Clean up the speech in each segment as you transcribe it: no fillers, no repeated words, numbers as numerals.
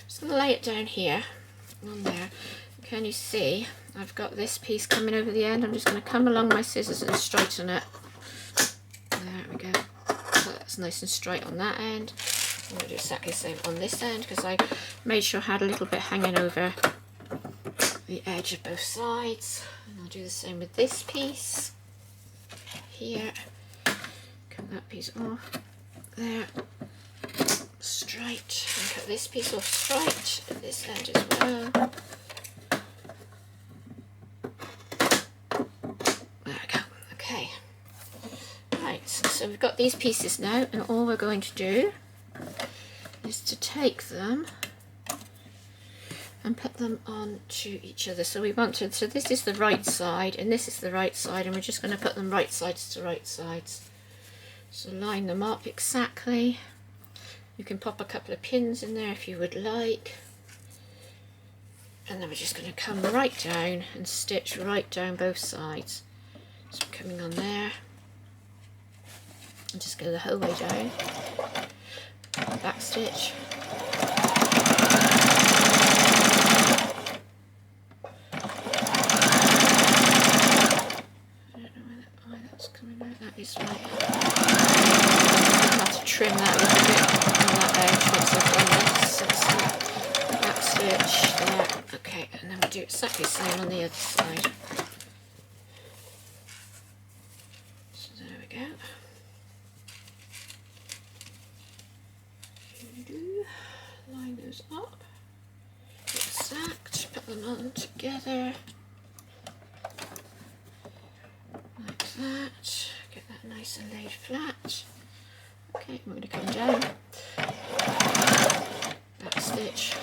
just going to lay it down here on there. Can you see I've got this piece coming over the end? I'm just going to come along my scissors and straighten it. There we go. So that's nice and straight on that end. I'm going to do exactly the same on this end because I made sure I had a little bit hanging over the edge of both sides. And I'll do the same with this piece here. Cut that piece off there, straight, and cut this piece off straight at this end as well. There we go. Okay, right, so we've got these pieces now, and all we're going to do is to take them and put them on to each other. So we want to, so this is the right side and this is the right side, and we're just going to put them right sides to right sides. So line them up exactly. You can pop a couple of pins in there if you would like. And then we're just going to come right down and stitch right down both sides. So I'm coming on there and just go the whole way down. Back stitch. That is right. I have to trim that a little bit on that edge once I've done this. Back stitch there. Okay, and then we do exactly the same on the other side. So there we go. Line those up. Exact. Put them on together. That, get that nice and laid flat. Okay, I'm going to come down, back stitch,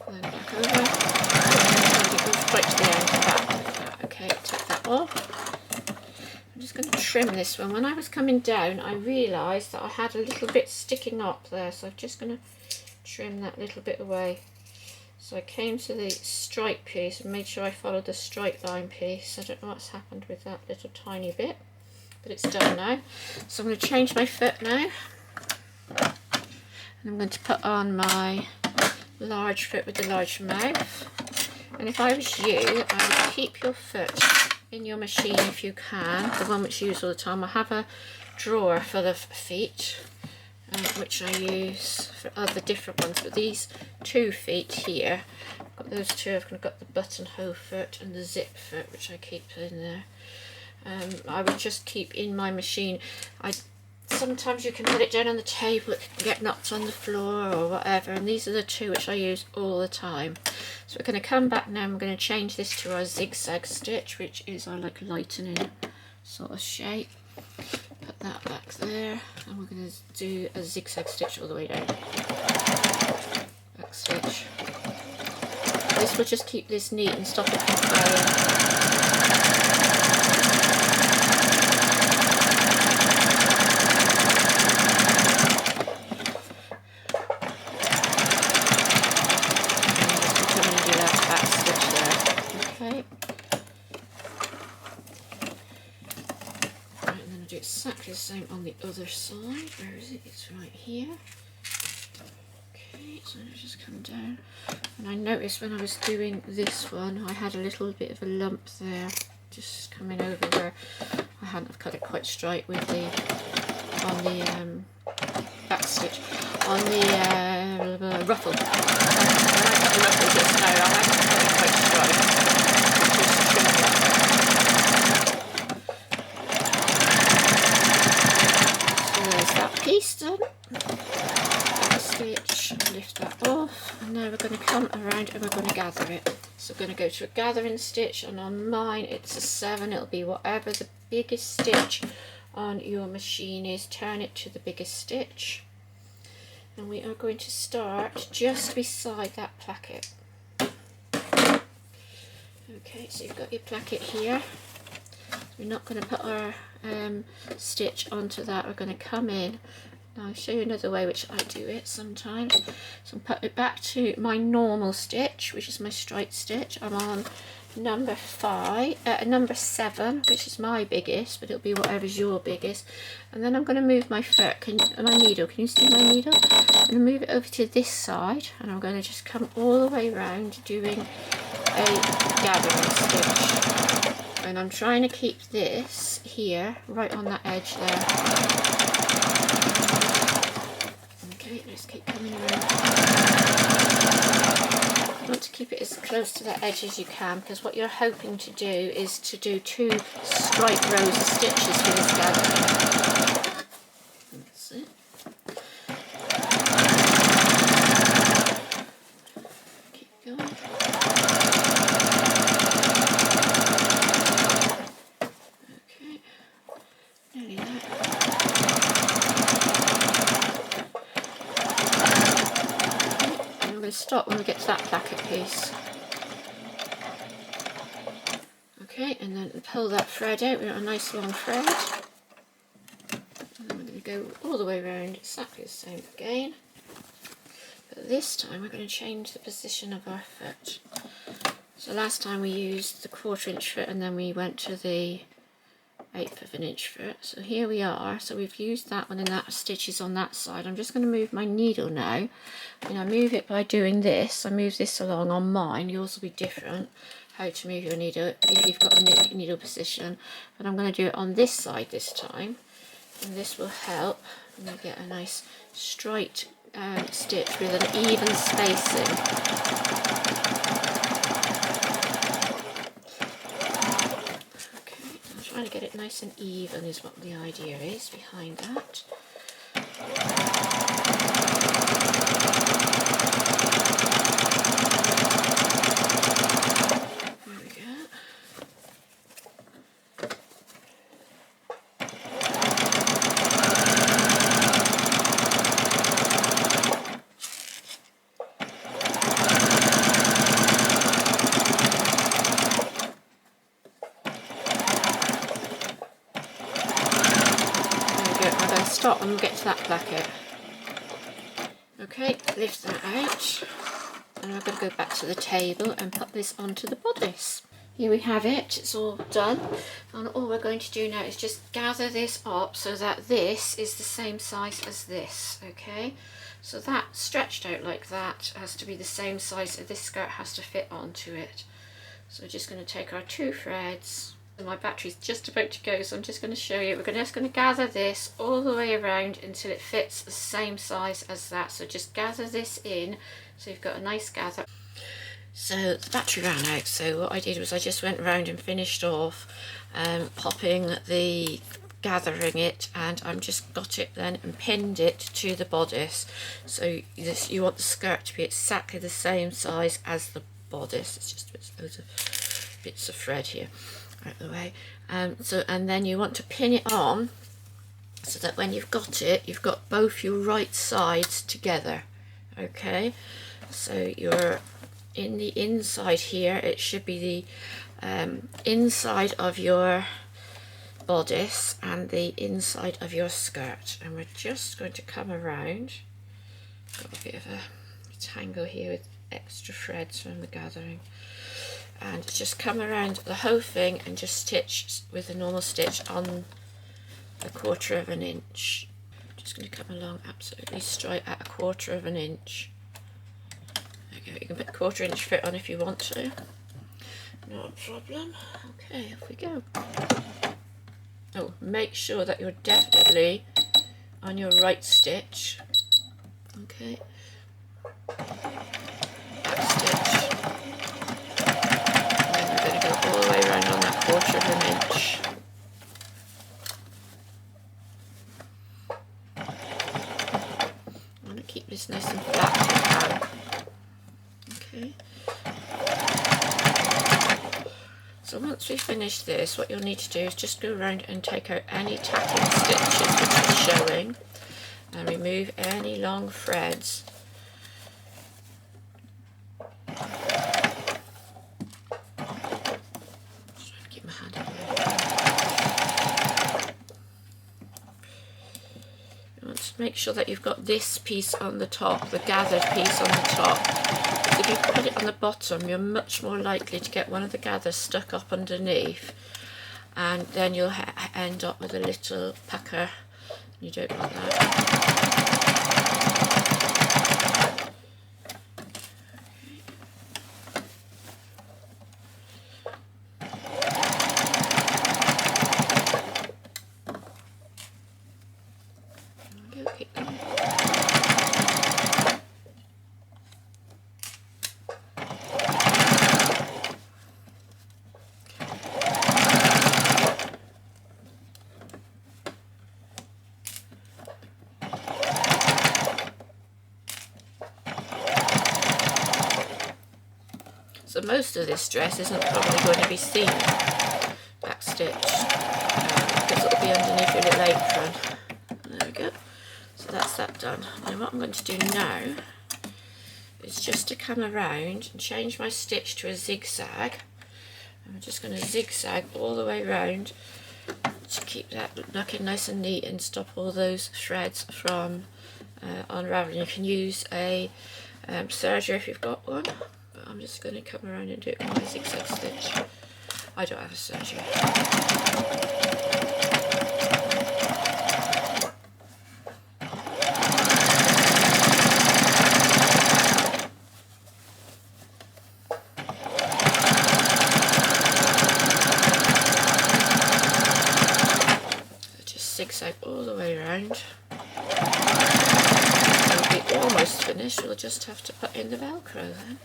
and then back over, and it goes right to the end and back like that. Okay, take that off. I'm just going to trim this one. When I was coming down, I realised that I had a little bit sticking up there, so I'm just going to trim that little bit away. So I came to the stripe piece and made sure I followed the straight line piece. I don't know what's happened with that little tiny bit, but it's done now. So I'm going to change my foot now, and I'm going to put on my large foot with the large mouth. And if I was you, I would keep your foot in your machine if you can, the one which you use all the time. I have a drawer full of feet, which I use for other different ones, but these 2 feet here, I've got those two. I've got the buttonhole foot and the zip foot, which I keep in there. I would just keep in my machine. Sometimes you can put it down on the table, it can get knocked on the floor or whatever, and these are the 2 which I use all the time. So we're going to come back now and we're going to change this to our zigzag stitch, which is our like lightening sort of shape. Put that back there, and we're going to do a zigzag stitch all the way down. Back stitch. This will just keep this neat and stop it from flying. Exactly the same on the other side. Where is it? It's right here. Okay, so I just come down, and I noticed when I was doing this one I had a little bit of a lump there just coming over where I hadn't have cut it quite straight with the on the back stitch on the ruffle. When I cut the ruffle just now, I hadn't cut it quite straight. Just trim it. Piece done. Back stitch, lift that off, and now we're going to come around and we're going to gather it. So we're going to go to a gathering stitch, and on mine it's a 7. It'll be whatever the biggest stitch on your machine is. Turn it to the biggest stitch, and we are going to start just beside that placket. Okay, so you've got your placket here. We're not going to put our stitch onto that. We're going to come in. Now I'll show you another way which I do it sometimes. So I'm putting it back to my normal stitch, which is my straight stitch. I'm on number 7, which is my biggest, but it'll be whatever's your biggest. And then I'm going to move my my needle. Can you see my needle? I'm going to move it over to this side, and I'm going to just come all the way around doing a gathering stitch. And I'm trying to keep this here, right on that edge there. Okay, let's keep coming around. You want to keep it as close to that edge as you can, because what you're hoping to do is to do 2 straight rows of stitches for this gathering. That's it. Keep going. Okay, nearly there. Stop when we get to that placket piece. Okay, and then pull that thread out. We want a nice long thread. And then we're going to go all the way around exactly the same again. But this time we're going to change the position of our foot. So last time we used the 1/4 inch foot, and then we went to the 1/8 of an inch foot. So here we are. So we've used that one, and that stitch is on that side. I'm just going to move my needle now, and I move it by doing this. I move this along on mine. Yours will be different how to move your needle if you've got a needle position, but I'm going to do it on this side this time, and this will help and you get a nice straight stitch with an even spacing. Trying to get it nice and even is what the idea is behind that. There we go. Stop and we'll get to that placket. Okay, lift that out, and I'm going to go back to the table and put this onto the bodice. Here we have it, it's all done, and all we're going to do now is just gather this up so that this is the same size as this. Okay, so that stretched out like that has to be the same size, so this skirt has to fit onto it. So we're just going to take our 2 threads. My battery's just about to go, so I'm just going to show you. We're just going to gather this all the way around until it fits the same size as that. So just gather this in so you've got a nice gather. So the battery ran out, so what I did was I just went around and finished off gathering it, and I'm just got it then and pinned it to the bodice. So you want the skirt to be exactly the same size as the bodice. It's just loads of bits of thread here out of the way. And then you want to pin it on so that when you've got it, you've got both your right sides together. Okay, so you're in the inside here, it should be the inside of your bodice and the inside of your skirt, and we're just going to come around. Got a bit of a tangle here with extra threads from the gathering, and just come around the whole thing and just stitch with a normal stitch on a 1/4 of an inch. Just going to come along absolutely straight at a 1/4 of an inch. There you go. You can put a 1/4 inch foot on if you want to, not a problem. Okay, off we go. Oh, make sure that you're definitely on your right stitch. Okay, back stitch. All the way around on that 1/4 of an inch. I want to keep this nice and flat if I can. Okay. So once we finish this, what you'll need to do is just go around and take out any tacking stitches which are showing, and remove any long threads. Make sure that you've got this piece on the top, the gathered piece on the top, if you put it on the bottom, you're much more likely to get one of the gathers stuck up underneath, and then you'll end up with a little pucker. You don't want that. So most of this dress isn't probably going to be seen backstitch because it'll be underneath your little apron. There we go. So that's that done. Now what I'm going to do now is just to come around and change my stitch to a zigzag. I'm just going to zigzag all the way around to keep that looking nice and neat and stop all those threads from unraveling. You can use a serger if you've got one. I'm just going to come around and do it with my zigzag stitch. I don't have a serger. So just zigzag all the way around. We'll be almost finished. We'll just have to put in the Velcro then.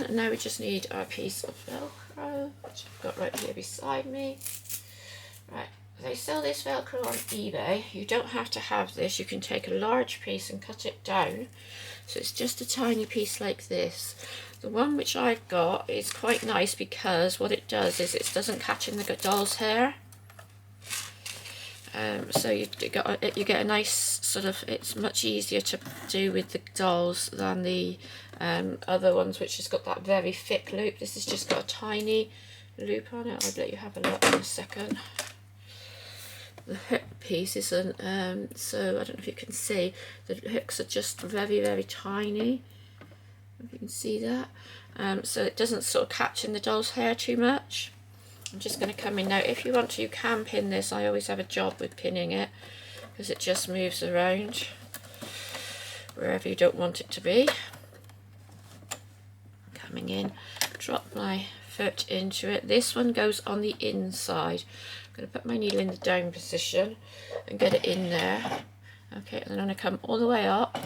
Now we just need our piece of Velcro, which I've got right here beside me. Right, they sell this Velcro on eBay. You don't have to have this. You can take a large piece and cut it down. So it's just a tiny piece like this. The one which I've got is quite nice because what it does is it doesn't catch in the doll's hair. So you get a nice sort of, it's much easier to do with the dolls than the other ones which has got that very thick loop. This has just got a tiny loop on it. I'll let you have a look in a second. The hook piece isn't, so I don't know if you can see, the hooks are just very, very tiny. If you can see that. So it doesn't sort of catch in the doll's hair too much. I'm just going to come in now. If you want to, you can pin this. I always have a job with pinning it because it just moves around wherever you don't want it to be. Coming in, drop my foot into it. This one goes on the inside. I'm going to put my needle in the down position and get it in there. Okay, and then I'm going to come all the way up.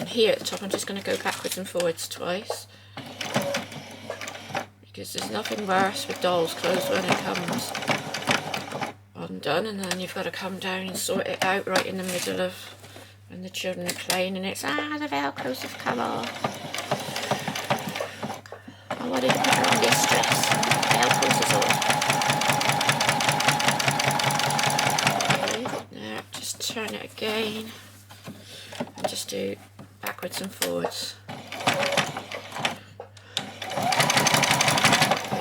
Here at the top I'm just going to go backwards and forwards twice because there's nothing worse with doll's clothes when it comes undone and then you've got to come down and sort it out right in the middle of when the children are playing and it's the Velcros have come off. I wanted to put her on this dress and the Velcros is off. Okay, now just turn it again and just do backwards and forwards. There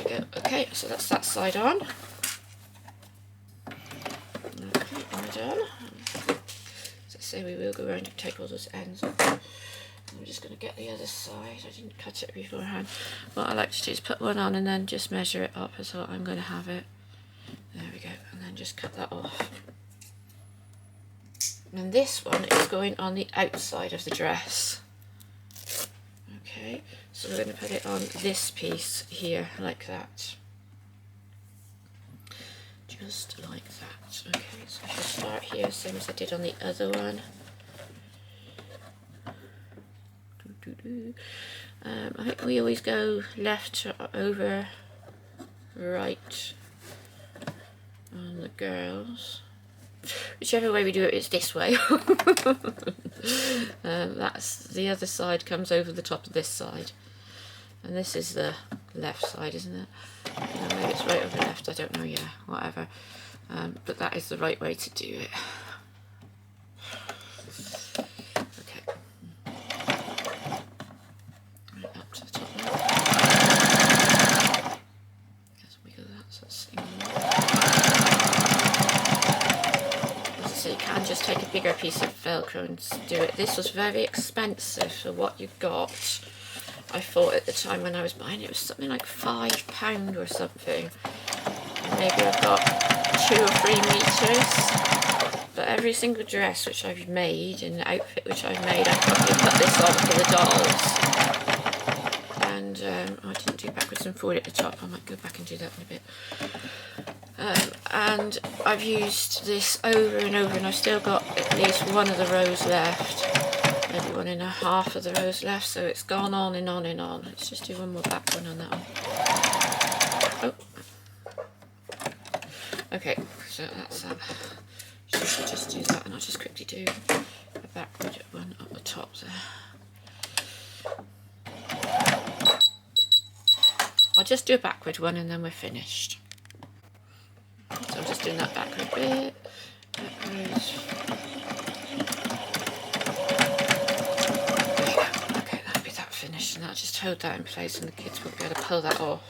we go. Okay, so that's that side on. Okay, we're done. As I say, we will go around and take all those ends off. I'm just going to get the other side. I didn't cut it beforehand. What I like to do is put one on and then just measure it up as what I'm going to have it. There we go. And then just cut that off. And this one is going on the outside of the dress. Okay, so we're going to put it on this piece here, like that. Just like that. Okay, so I shall start here, same as I did on the other one. I think we always go left over right on the girls. whichever way we do it, it's this way. That's the other side comes over the top of this side, and this is the left side, isn't it? No, maybe it's right over left, I don't know, yeah, whatever. But that is the right way to do it. Okay. Right up to the top there. Just wiggle that so it's single. As I say, you can just take a bigger piece of Velcro and do it. This was very expensive for what you got. I thought at the time when I was buying it was something like £5 or something. And maybe I've got 2 or 3 meters. But every single dress which I've made and outfit which I've made, I probably put this on for the dolls. And I didn't do backwards and forward at the top. I might go back and do that in a bit. And I've used this over and over, and I've still got at least one of the rows left. Maybe 1.5 of the rows left, so it's gone on and on and on. Let's just do one more back one on that one. Oh. Okay, so that's that. So I'll just do that, and I'll just quickly do a backward one up the top there. I'll just do a backward one and then we're finished. So I'm just doing that backward bit. Backwards. Okay, that'll be that finished, and I'll just hold that in place and the kids won't be able to pull that off.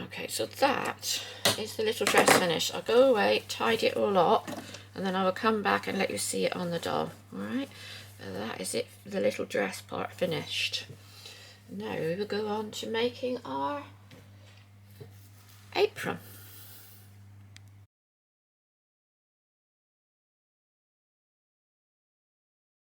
Okay, so that is the little dress finished. I'll go away, tidy it all up, and then I will come back and let you see it on the doll. Alright, that is it, the little dress part finished. Now we will go on to making our apron.